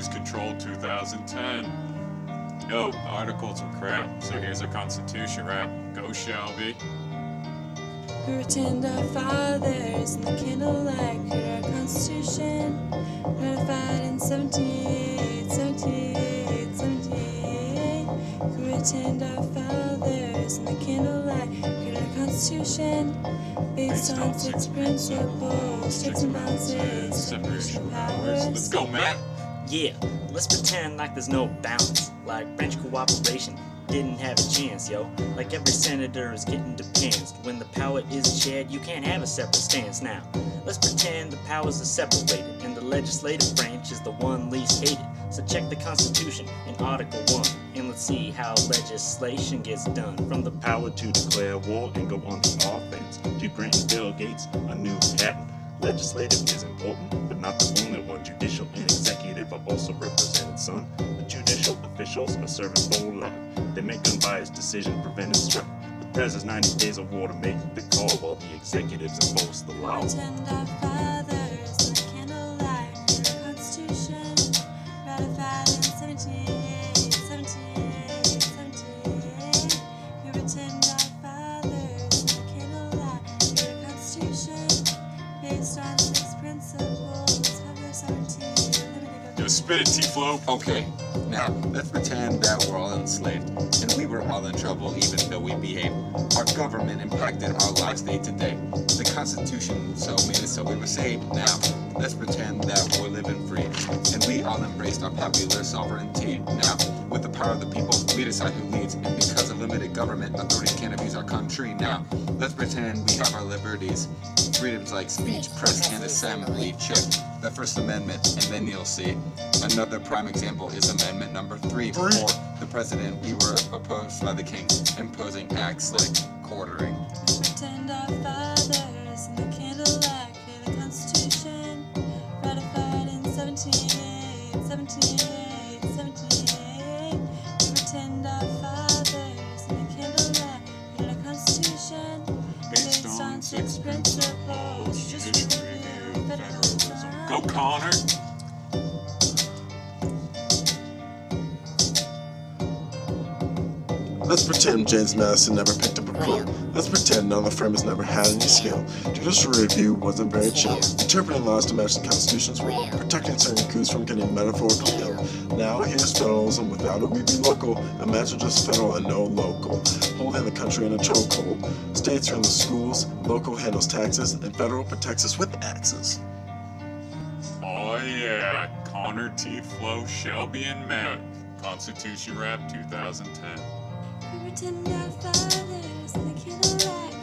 Cruise Control 2010. Yo, articles are crap, so here's our Constitution rap. Go Shelby. We returned our fathers in the candlelight, created our Constitution, ratified in 1788. We returned our fathers in the candlelight, created our Constitution, based on 6 principles, checks and balances, separation of powers. Let's go, Matt. Yeah, let's pretend like there's no balance, like French cooperation didn't have a chance, yo. Like every senator is getting depanced. When the power is shared, you can't have a separate stance now. Let's pretend the powers are separated, and the legislative branch is the one least hated. So check the Constitution in Article 1, and let's see how legislation gets done. From the power to declare war and go on the offense, to grant Bill Gates a new patent. Legislative is important, but not the only one. Judicial and executive are also represented, son. The judicial officials are serving full life. They make unbiased decisions, preventing strife. The president's 90 days of war to make the call, while the executives enforce the law. Pretend our fathers in the candlelight, created our Constitution, ratified in 1788. We pretend our fathers in the candlelight, created our Constitution, based on 6 principles, February 17, limited Yo, spit it, T-Flow. Okay, now let's pretend that we're all enslaved, and we were all in trouble even though we behaved. Our government impacted our lives day to day. The Constitution so made it so we were saved. Now, let's pretend that we're living free, and we all embraced our popular sovereignty. Now, with the power of the people, we decide who leads, and because of limited government, authorities can't abuse our country. Now, let's pretend we have our liberties, freedoms like speech, press, and assembly. Check the First Amendment, and then you'll see. Another prime example is Amendment number 3. For the president, we were opposed by the king, imposing acts like quartering. Pretend our fathers in the candlelight, created the Constitution, ratified in 1788. We pretend our fathers in the candlelight, created a Constitution, based on 6 principles, judicial review, federalism. Go, Connor. Let's pretend James Madison never picked up a quill. Let's pretend none of the framers never had any skill. Judicial review wasn't very chill. Interpreting laws to match the Constitution's will. Protecting certain coups from getting metaphorical ill. Now here's federalism, without it we'd be local. Imagine just federal and no local. Holding the country in a chokehold. States run the schools, local handles taxes, and federal protects us with axes. Oh yeah, Connor, T-Flow, Shelby, and Matt. Constitution Rap 2010. We pretend our fathers in the candlelight,